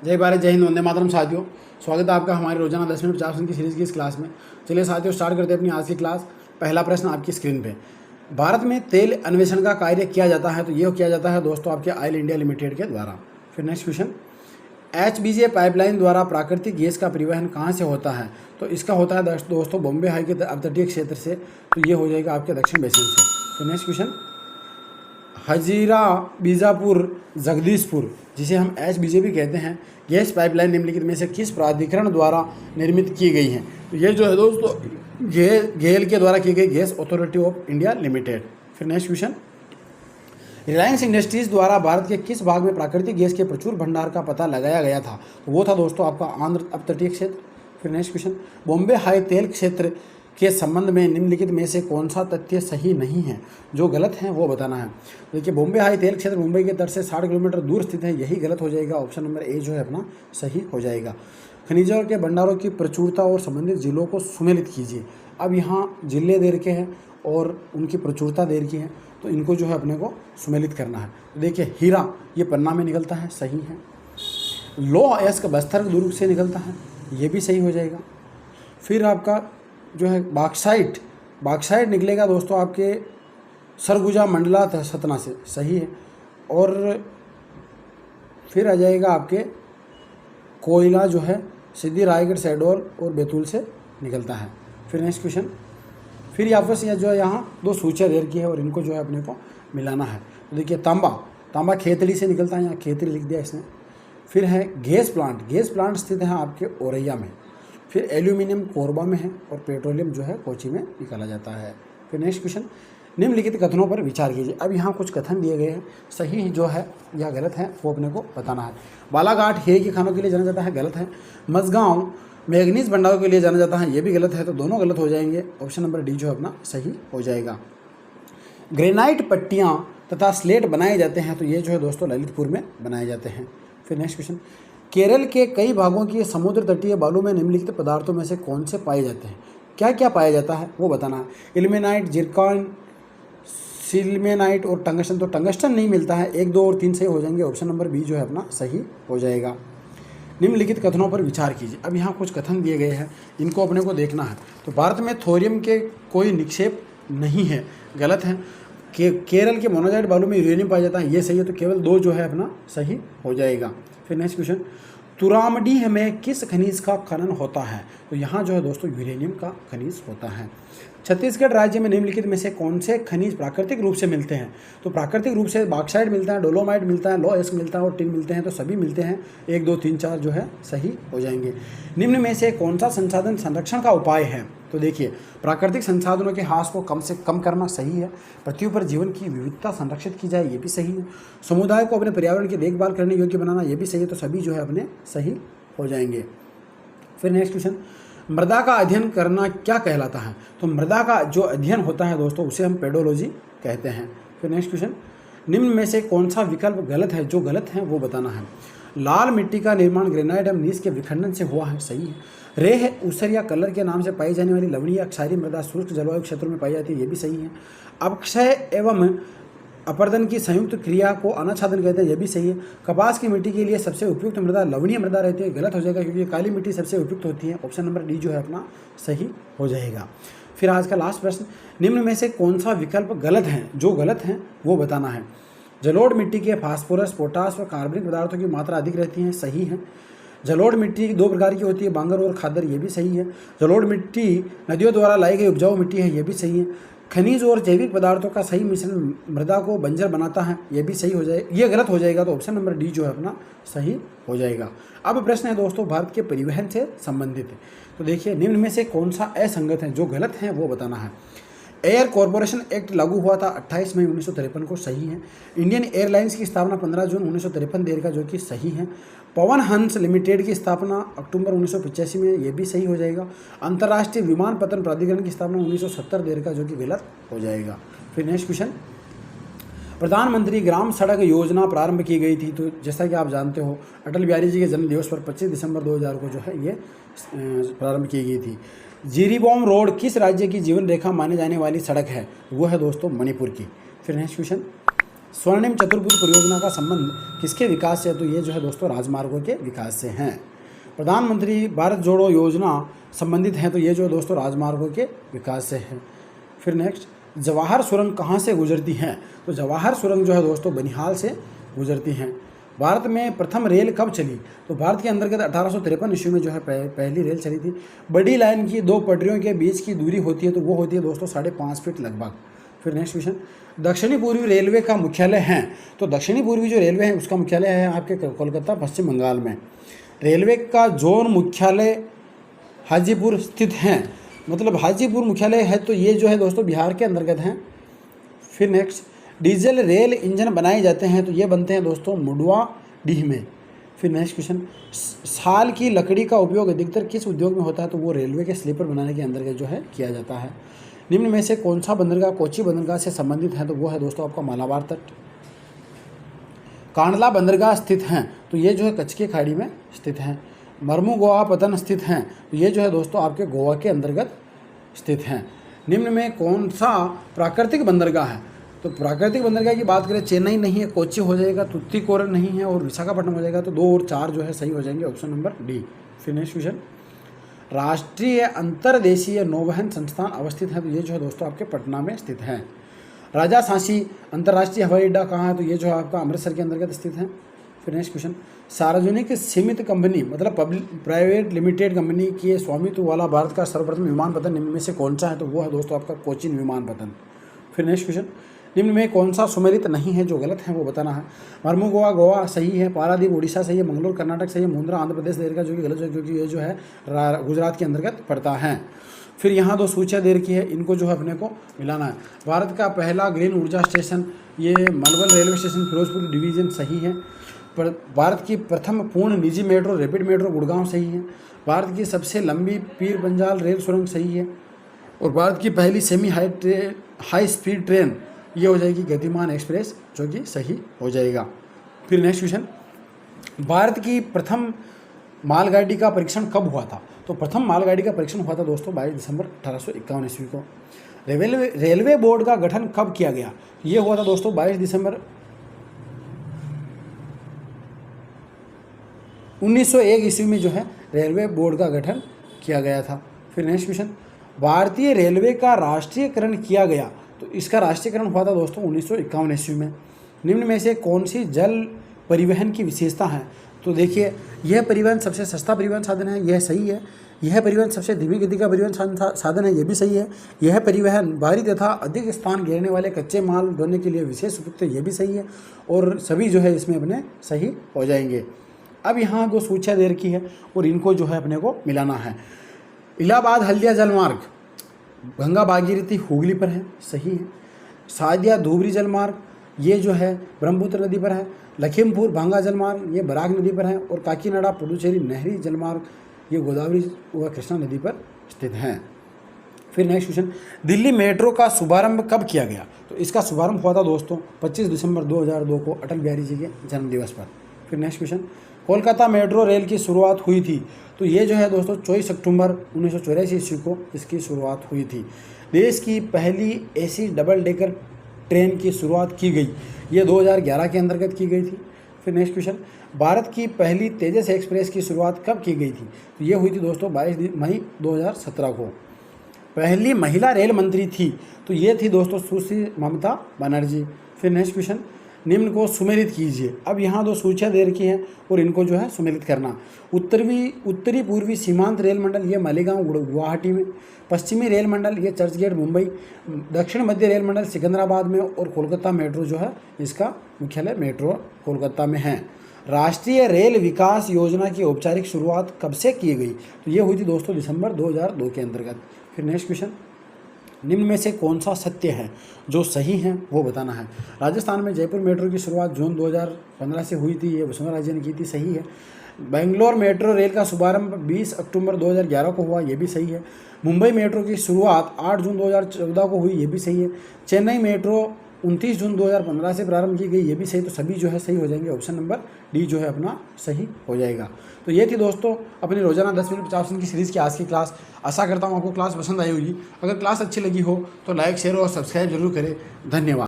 जय भारत, जय हिंद, वंदे मातरम। साथियों, स्वागत है आपका हमारे रोजाना 10 मिनट 50 मिनट की सीरीज़ की इस क्लास में। चलिए साथियों, स्टार्ट करते हैं अपनी आज की क्लास। पहला प्रश्न आपकी स्क्रीन पे। भारत में तेल अन्वेषण का कार्य किया जाता है, तो ये किया जाता है दोस्तों आपके ऑयल इंडिया लिमिटेड के द्वारा। फिर नेक्स्ट क्वेश्चन, HBJ पाइपलाइन द्वारा प्राकृतिक गैस का परिवहन कहाँ से होता है? तो इसका होता है दोस्तों बॉम्बे हाई के अपतटीय क्षेत्र से, तो ये हो जाएगा आपके दक्षिण बेसिन से। फिर नेक्स्ट क्वेश्चन, हजीरा बीजापुर जगदीशपुर, जिसे हम HBJ भी कहते हैं, गैस पाइपलाइन निम्नलिखित में से किस प्राधिकरण द्वारा निर्मित की गई है? तो ये जो है दोस्तों गेल के द्वारा की गई, gas authority of India limited. फिर नेक्स्ट क्वेश्चन, रिलायंस इंडस्ट्रीज द्वारा भारत के किस भाग में प्राकृतिक गैस के प्रचुर भंडार का पता लगाया गया था? तो वो था दोस्तों आपका आंध्र अपतटीय क्षेत्र। फिर नेक्स्ट क्वेश्चन, बॉम्बे हाई तेल क्षेत्र के संबंध में निम्नलिखित में से कौन सा तथ्य सही नहीं है? जो गलत है वो बताना है। देखिए, बॉम्बे हाई तेल क्षेत्र मुंबई के तट से 60 किलोमीटर दूर स्थित है, यही गलत हो जाएगा। ऑप्शन नंबर ए जो है अपना सही हो जाएगा। खनिजों के भंडारों की प्रचुरता और संबंधित जिलों को सुमेलित कीजिए। अब यहाँ जिले दे रखे हैं और उनकी प्रचुरता दे रखी है, तो इनको जो है अपने को सुमेलित करना है। तो देखिए, हीरा ये पन्ना में निकलता है, सही है। लौह अयस्क बस्तर दुर्ग से निकलता है, ये भी सही हो जाएगा। फिर आपका जो है बाक्साइट निकलेगा दोस्तों आपके सरगुजा मंडला सतना से, सही है। और फिर आ जाएगा आपके कोयला जो है सिद्धि रायगढ़ शहडोल और बैतूल से निकलता है। फिर नेक्स्ट क्वेश्चन, फिर आपस ये जो है यहाँ दो सूचियाँ दे रखी है और इनको जो है अपने को मिलाना है। तो देखिए, तांबा खेतड़ी से निकलता है, यहाँ खेतड़ी लिख दिया इसने। फिर है गैस प्लांट स्थित है आपके औरैया में। फिर एल्यूमिनियम कोरबा में है और पेट्रोलियम जो है कोची में निकाला जाता है। फिर नेक्स्ट क्वेश्चन, निम्नलिखित कथनों पर विचार कीजिए। अब यहाँ कुछ कथन दिए गए हैं, सही जो है या गलत है वो अपने को बताना है। बालाघाट हे के खानों के लिए जाना जाता है, गलत है। मझगांव मैग्नीज भंडारों के लिए जाना जाता है, ये भी गलत है, तो दोनों गलत हो जाएंगे। ऑप्शन नंबर डी जो है अपना सही हो जाएगा। ग्रेनाइट पट्टियाँ तथा स्लेट बनाए जाते हैं, तो ये जो है दोस्तों ललितपुर में बनाए जाते हैं। फिर नेक्स्ट क्वेश्चन, केरल के कई भागों की समुद्र तटीय बालू में निम्नलिखित पदार्थों में से कौन से पाए जाते हैं? क्या क्या पाया जाता है वो बताना है। इल्मेनाइट, जिरकॉन, सिल्मेनाइट और टंगस्टन। तो टंगस्टन नहीं मिलता है, 1, 2 और 3 सही हो जाएंगे। ऑप्शन नंबर बी जो है अपना सही हो जाएगा। निम्नलिखित कथनों पर विचार कीजिए। अब यहाँ कुछ कथन दिए गए हैं, इनको अपने को देखना है। तो भारत में थोरियम के कोई निक्षेप नहीं है, गलत है। केरल के मोनाजाइट बालू में यूरेनियम पाया जाता है, ये सही है। तो केवल 2 जो है अपना सही हो जाएगा। फिर नेक्स्ट क्वेश्चन, तुरामडीह में किस खनिज का खनन होता है? तो यहाँ जो है दोस्तों यूरेनियम का खनिज होता है। छत्तीसगढ़ राज्य में निम्नलिखित में से कौन से खनिज प्राकृतिक रूप से मिलते हैं? तो प्राकृतिक रूप से बॉक्साइट मिलता है, डोलोमाइट मिलता है, लौह अयस्क मिलता है और टिन मिलते हैं, तो सभी मिलते हैं। 1, 2, 3, 4 जो है सही हो जाएंगे। निम्न में से कौन सा संसाधन संरक्षण का उपाय है? तो देखिए, प्राकृतिक संसाधनों के ह्रास को कम से कम करना सही है। पृथ्वी पर जीवन की विविधता संरक्षित की जाए, ये भी सही है। समुदाय को अपने पर्यावरण की देखभाल करने योग्य बनाना, ये भी सही है। तो सभी जो है अपने सही हो जाएंगे। फिर नेक्स्ट क्वेश्चन, मृदा का अध्ययन करना क्या कहलाता है? तो मृदा का जो अध्ययन होता है दोस्तों उसे हम पेडोलॉजी कहते हैं। फिर नेक्स्ट क्वेश्चन, निम्न में से कौन सा विकल्प गलत है? जो गलत है वो बताना है। लाल मिट्टी का निर्माण ग्रेनाइट एवं नीस के विखंडन से हुआ है, सही है। रेह, ऊसर या कलर के नाम से पाई जाने वाली लवणीय क्षारीय मृदा शुष्क जलवायु क्षेत्रों में पाई जाती है, ये भी सही है। अपक्षय एवं अपरदन की संयुक्त क्रिया को अनाच्छादन कहते हैं, यह भी सही है। कपास की मिट्टी के लिए सबसे उपयुक्त मृदा लवणीय मृदा रहती है, गलत हो जाएगा क्योंकि काली मिट्टी सबसे उपयुक्त होती है। ऑप्शन नंबर डी जो है अपना सही हो जाएगा। फिर आज का लास्ट प्रश्न, निम्न में से कौन सा विकल्प गलत है? जो गलत है वो बताना है। जलोढ़ मिट्टी के फास्फोरस, पोटास व कार्बनिक पदार्थों की मात्रा अधिक रहती है, सही है। जलोढ़ मिट्टी 2 प्रकार की होती है, बांगर और खादर, ये भी सही है। जलोढ़ मिट्टी नदियों द्वारा लाई गई उपजाऊ मिट्टी है, ये भी सही है। खनिज और जैविक पदार्थों का सही मिश्रण मृदा को बंजर बनाता है, ये भी सही हो जाएगा। ये गलत हो जाएगा, तो ऑप्शन नंबर डी जो है अपना सही हो जाएगा। अब प्रश्न है दोस्तों भारत के परिवहन से संबंधित है। तो देखिए, निम्न में से कौन सा असंगत है? जो गलत है वो बताना है। एयर कॉरपोरेशन एक्ट लागू हुआ था 28 मई 1953 को, सही है। इंडियन एयरलाइंस की स्थापना 15 जून 1953 देर जो कि सही है। पवन हंस लिमिटेड की स्थापना अक्टूबर 1985 में, ये भी सही हो जाएगा। अंतर्राष्ट्रीय विमानपत्तन प्राधिकरण की स्थापना 1970 देर का, जो कि गलत हो जाएगा। फिर नेक्स्ट क्वेश्चन, प्रधानमंत्री ग्राम सड़क योजना प्रारंभ की गई थी, तो जैसा कि आप जानते हो अटल बिहारी जी के जन्म दिवस पर 25 दिसंबर 2000 को जो है ये प्रारंभ की गई थी। जिरीबॉम रोड किस राज्य की जीवन रेखा माने जाने वाली सड़क है? वो है दोस्तों मणिपुर की। फिर नेक्स्ट क्वेश्चन, स्वर्णिम चतुर्भुज परियोजना का संबंध किसके विकास से है? तो ये जो है दोस्तों राजमार्गों के विकास से हैं। प्रधानमंत्री भारत जोड़ो योजना संबंधित हैं, तो ये जो दोस्तों राजमार्गों के विकास से है। फिर नेक्स्ट, जवाहर सुरंग कहाँ से गुजरती हैं? तो जवाहर सुरंग जो है दोस्तों बनिहाल से गुजरती हैं। भारत में प्रथम रेल कब चली? तो भारत के अंतर्गत 1853 ईस्वी में जो है पहली रेल चली थी। बड़ी लाइन की दो पटरियों के बीच की दूरी होती है, तो वो होती है दोस्तों 5.5 फीट लगभग। फिर नेक्स्ट क्वेश्चन, दक्षिणी पूर्वी रेलवे का मुख्यालय है? तो दक्षिणी पूर्वी जो रेलवे है उसका मुख्यालय है आपके कोलकाता पश्चिम बंगाल में। रेलवे का जोन मुख्यालय हाजीपुर स्थित है, मतलब हाजीपुर मुख्यालय है, तो ये जो है दोस्तों बिहार के अंतर्गत हैं। फिर नेक्स्ट, डीजल रेल इंजन बनाए जाते हैं, तो ये बनते हैं दोस्तों मुडवा डीह में। फिर नेक्स्ट क्वेश्चन, साल की लकड़ी का उपयोग अधिकतर किस उद्योग में होता है? तो वो रेलवे के स्लीपर बनाने के अंतर्गत जो है किया जाता है। निम्न में से कौन सा बंदरगाह कोची बंदरगाह से संबंधित है? तो वो है दोस्तों आपका मालाबार तट। कांडला बंदरगाह स्थित हैं, तो ये जो है कच्छ की खाड़ी में स्थित हैं। मर्मुगोआ पतन स्थित हैं, तो ये जो है दोस्तों आपके गोवा के अंतर्गत स्थित हैं। निम्न में कौन सा प्राकृतिक बंदरगाह है? तो प्राकृतिक बंदरगाह की बात करें, चेन्नई नहीं है, कोच्चि हो जाएगा, तुत्तीकोरन नहीं है और विशाखापट्टनम हो जाएगा, तो 2 और 4 जो है सही हो जाएंगे, ऑप्शन नंबर डी। फिर नेक्स्ट क्वेश्चन, राष्ट्रीय अंतर्देशीय नौवहन संस्थान अवस्थित है? तो ये जो है दोस्तों आपके पटना में स्थित है। राजा सांची अंतर्राष्ट्रीय हवाई अड्डा कहाँ है? तो ये जो है आपका अमृतसर के अंतर्गत स्थित है। फिर नेक्स्ट क्वेश्चन, सार्वजनिक सीमित कंपनी मतलब प्राइवेट लिमिटेड कंपनी के स्वामित्व वाला भारत का सर्वप्रथम विमानपत्तन निम्न में से कौन सा है? तो वो है दोस्तों आपका कोचीन विमानपत्तन। फिर नेक्स्ट क्वेश्चन, निम्न में कौन सा सुमेलित नहीं है? जो गलत है वो बताना है। मर्मुगोआ गोवा सही है, पारादीप उड़ीसा सही है, मंगलोर कर्नाटक सही है, मुंद्रा आंध्र प्रदेश देर का जो कि गलत है क्योंकि ये जो है गुजरात के अंतर्गत पड़ता है। फिर यहाँ 2 सूचियाँ देर की है, इनको जो है अपने को मिलाना है। भारत का पहला ग्रीन ऊर्जा स्टेशन ये मलवल रेलवे स्टेशन फिरोजपुर डिवीज़न सही है। भारत की प्रथम पूर्ण निजी मेट्रो रैपिड मेट्रो गुड़गांव सही है। भारत की सबसे लंबी पीर पंजाल रेल सुरंग सही है। और भारत की पहली सेमी हाई स्पीड ट्रेन ये हो जाएगी गतिमान एक्सप्रेस, जो कि सही हो जाएगा। फिर नेक्स्ट क्वेश्चन, भारत की प्रथम मालगाड़ी का परीक्षण कब हुआ था? तो प्रथम मालगाड़ी का परीक्षण हुआ था दोस्तों 22 दिसंबर 1851 ईस्वी को। रेलवे बोर्ड का गठन कब किया गया? ये हुआ था दोस्तों 22 दिसंबर 1901 ईस्वी में जो है रेलवे बोर्ड का गठन किया गया था। फिर नेक्स्ट क्वेश्चन, भारतीय रेलवे का राष्ट्रीयकरण किया गया, तो इसका राष्ट्रीयकरण हुआ था दोस्तों 1951 ईस्वी में। निम्न में से कौन सी जल परिवहन की विशेषता है? तो देखिए, यह परिवहन सबसे सस्ता परिवहन साधन है, यह सही है। यह परिवहन सबसे धीमी गति का परिवहन साधन है, यह भी सही है। यह परिवहन भारी तथा अधिक स्थान घेरने वाले कच्चे माल ढोने के लिए विशेष उपयुक्त है, यह भी सही है। और सभी जो है इसमें अपने सही हो जाएंगे। अब यहाँ 2 सूचियाँ दे रखी है और इनको जो है अपने को मिलाना है। इलाहाबाद हल्दिया जलमार्ग गंगा भागीरथी हुगली पर है, सही है। सादिया धुबरी जलमार्ग ये जो है ब्रह्मपुत्र नदी पर है। लखीमपुर भांगा जलमार्ग ये बराक नदी पर है। और काकीनाडा पुडुचेरी नहरी जलमार्ग ये गोदावरी व कृष्णा नदी पर स्थित हैं। फिर नेक्स्ट क्वेश्चन, दिल्ली मेट्रो का शुभारंभ कब किया गया? तो इसका शुभारंभ हुआ था दोस्तों 25 दिसंबर 2002 को अटल बिहारी जी के जन्मदिवस पर। फिर next question, Kolkata metro rail की शुरुआत हुई थी? तो ये जो है दोस्तों 24 अक्टूबर 1984 ईस्वी को इसकी शुरुआत हुई थी। देश की पहली एसी डबल डेकर ट्रेन की शुरुआत की गई, ये 2011 के अंतर्गत की गई थी। फिर नेक्स्ट क्वेश्चन, भारत की पहली तेजस एक्सप्रेस की शुरुआत कब की गई थी? तो ये हुई थी दोस्तों 22 मई 2017 को। पहली महिला रेल मंत्री थी, तो ये थी दोस्तों सुश्री ममता बनर्जी। फिर नेक्स्ट क्वेश्चन, निम्न को सुमेलित कीजिए। अब यहाँ 2 सूचियाँ दे रखी हैं और इनको जो है सुमेलित करना। उत्तरी पूर्वी सीमांत रेल मंडल ये मालेगांव गुवाहाटी में। पश्चिमी रेल मंडल ये चर्चगेट मुंबई। दक्षिण मध्य रेल मंडल सिकंदराबाद में। और कोलकाता मेट्रो जो है इसका मुख्यालय मेट्रो कोलकाता में है। राष्ट्रीय रेल विकास योजना की औपचारिक शुरुआत कब से की गई? तो ये हुई थी दोस्तों दिसंबर 2002 के अंतर्गत। फिर नेक्स्ट क्वेश्चन, निम्न में से कौन सा सत्य है? जो सही है वो बताना है। राजस्थान में जयपुर मेट्रो की शुरुआत जून 2015 से हुई थी, ये वसुंधरा राजे ने की थी, सही है। बेंगलोर मेट्रो रेल का शुभारंभ 20 अक्टूबर 2011 को हुआ, ये भी सही है। मुंबई मेट्रो की शुरुआत 8 जून 2014 को हुई, ये भी सही है। चेन्नई मेट्रो 29 जून 2015 से प्रारंभ की गई, ये भी सही। तो सभी जो है सही हो जाएंगे, ऑप्शन नंबर डी जो है अपना सही हो जाएगा। तो ये थी दोस्तों अपनी रोजाना 10 मिनट 50 सेकंड की सीरीज़ की आज की क्लास। आशा करता हूँ आपको क्लास पसंद आई होगी। अगर क्लास अच्छी लगी हो तो लाइक शेयर और सब्सक्राइब जरूर करें। धन्यवाद।